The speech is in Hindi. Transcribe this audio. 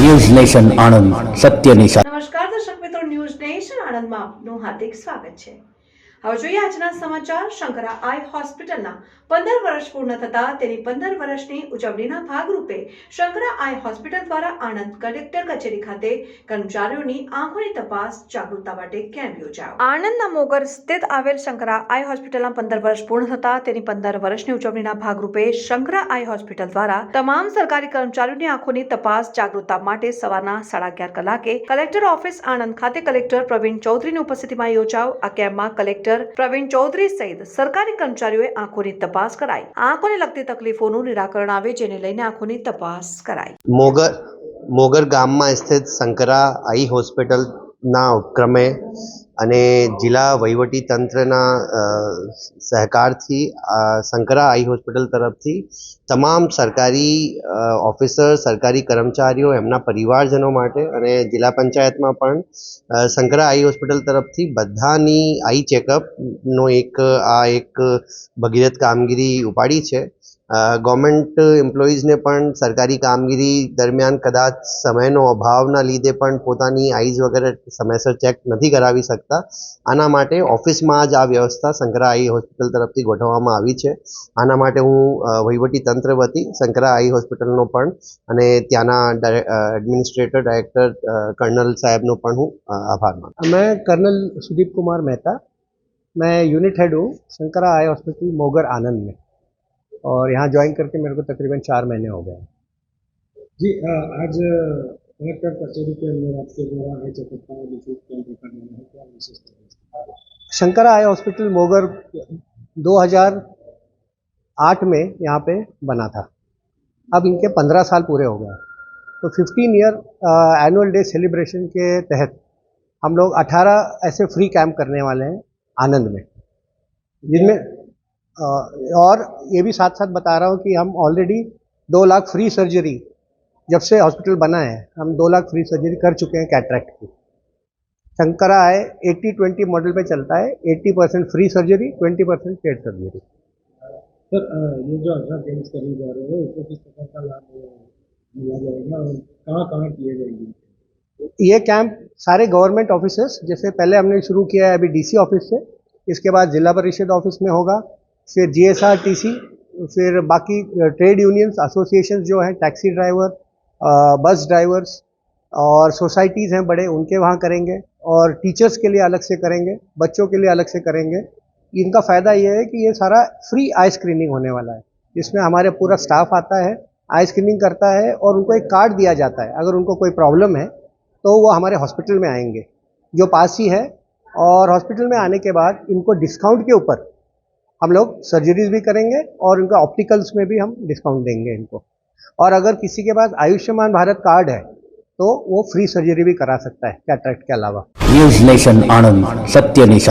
ન્યૂઝ નેશન આણંદ સત્ય નિશા। નમસ્કાર દર્શક મિત્રો, ન્યૂઝ નેશન આણંદમાં આપનું હાર્દિક સ્વાગત છે। હવે જોઈએ આજના સમાચાર। શંકરા આઈ હોસ્પિટલના 15 વર્ષ પૂર્ણ થતા તેની 15 વર્ષની ઉજવણીના ભાગરૂપે શંકરા આઈ હોસ્પિટલ દ્વારા આણંદ કલેક્ટર કચેરી ખાતે કર્મચારીઓની આંખોની તપાસ જાગૃતતા માટે કેમ્પ યોજાયો। આણંદના મોગર સ્થિત આવેલ શંકરા આઈ હોસ્પિટલના 15 વર્ષ પૂર્ણ થતા તેની 15 વર્ષની ઉજવણીના ભાગરૂપે શંકરા આઈ હોસ્પિટલ દ્વારા તમામ સરકારી કર્મચારીઓની આંખોની તપાસ જાગૃતતા માટે સવારના 11:30 કલાકે કલેક્ટર ઓફિસ આણંદ ખાતે કલેક્ટર પ્રવીણ ચૌધરીની ઉપસ્થિતિમાં યોજાયો। આ કેમ્પમાં કલેક્ટર પ્રવીણ ચૌધરી સહિત સરકારી કર્મચારીઓએ આંખોની તપાસ કરાઈ। આંખોને લગતી તકલીફોનું નિરાકરણ આવે જેને લઈને આંખોની તપાસ કરાઈ। મોગર ગામમાં સ્થિત શંકરા આઈ હોસ્પિટલના ઉપક્રમે અને જિલ્લા વહીવટી તંત્રના સહકારથી શંકરા આઈ હોસ્પિટલ તરફથી તમામ સરકારી ઓફિસર, સરકારી કર્મચારીઓ, એમના પરિવારજનો માટે અને જિલ્લા પંચાયતમાં પણ શંકરા આઈ હોસ્પિટલ તરફથી બધાની આઈ ચેકઅપનો એક ભગીરથ કામગીરી ઉપાડી છે। ગવર્મેન્ટ એમ્પ્લોઈઝને પણ સરકારી કામગીરી દરમિયાન કદાચ સમયનો અભાવના લીધે પણ પોતાની આઈઝ વગેરે સમયસર ચેક નથી કરાવી શકતા। આના માટે ઓફિસમાં જ આ વ્યવસ્થા શંકરા આઈ હોસ્પિટલ તરફથી ગોઠવવામાં આવી છે। આના માટે હું વહીવટી તંત્ર વતી શંકરા આઈ હોસ્પિટલનો પણ અને ત્યાંના એડમિનિસ્ટ્રેટર ડાયરેક્ટર कर्नल साहब नो पण हूँ आभार मानता। मैं कर्नल सुदीप कुमार मेहता, मैं यूनिट हेड हूँ शंकरा आई हॉस्पिटल मोगर आनंद में, और यहाँ ज्वाइन करके मेरे को तकरीबन 4 महीने हो गए हैं। जी, आज कलेक्टर कचेरी के अंदर आपके द्वारा आई चेकअप का निःशुल्क कैंप करने में क्या विशेषता है? शंकरा आई हॉस्पिटल मोगर 2008 में यहाँ पे बना था। अब इनके 15 साल पूरे हो गए, तो 15 ईयर एनुअल डे सेलिब्रेशन के तहत हम लोग 18 ऐसे फ्री कैंप करने वाले हैं आनंद में, जिनमें और ये भी साथ साथ बता रहा हूँ कि हम ऑलरेडी 2 लाख फ्री सर्जरी, जब से हॉस्पिटल बना है हम 2 लाख फ्री सर्जरी कर चुके हैं कैटरेक्ट की। शंकरा है 80-20 मॉडल पे चलता है, 80% free surgery, 20% paid surgery. Sir, ये जो 18 कैंप करने जा रहे हो उसको किस प्रकार का लाभ मिला जाएगा और कहाँ किए जाएंगे? ये कैंप सारे गवर्नमेंट ऑफिसेस, जैसे पहले हमने शुरू किया है अभी डीसी ऑफिस से, इसके बाद जिला परिषद ऑफिस में होगा, फिर जीएसआरटीसी, फिर बाकी ट्रेड यूनियंस एसोसिएशंस जो हैं, टैक्सी ड्राइवर, बस ड्राइवर्स और सोसाइटीज़ हैं बड़े, उनके वहाँ करेंगे, और टीचर्स के लिए अलग से करेंगे, बच्चों के लिए अलग से करेंगे। इनका फ़ायदा ये है कि ये सारा फ्री आई स्क्रीनिंग होने वाला है, जिसमें हमारे पूरा स्टाफ आता है, आई स्क्रीनिंग करता है और उनको एक कार्ड दिया जाता है। अगर उनको कोई प्रॉब्लम है तो वो हमारे हॉस्पिटल में आएंगे जो पास ही है, और हॉस्पिटल में आने के बाद इनको डिस्काउंट के ऊपर हम लोग सर्जरीज भी करेंगे और उनका ऑप्टिकल्स में भी हम डिस्काउंट देंगे इनको। और अगर किसी के पास आयुष्मान भारत कार्ड है तो वो फ्री सर्जरी भी करा सकता है कैटरेक्ट के अलावा। न्यूज़ नेशन आणंद सत्य निशा।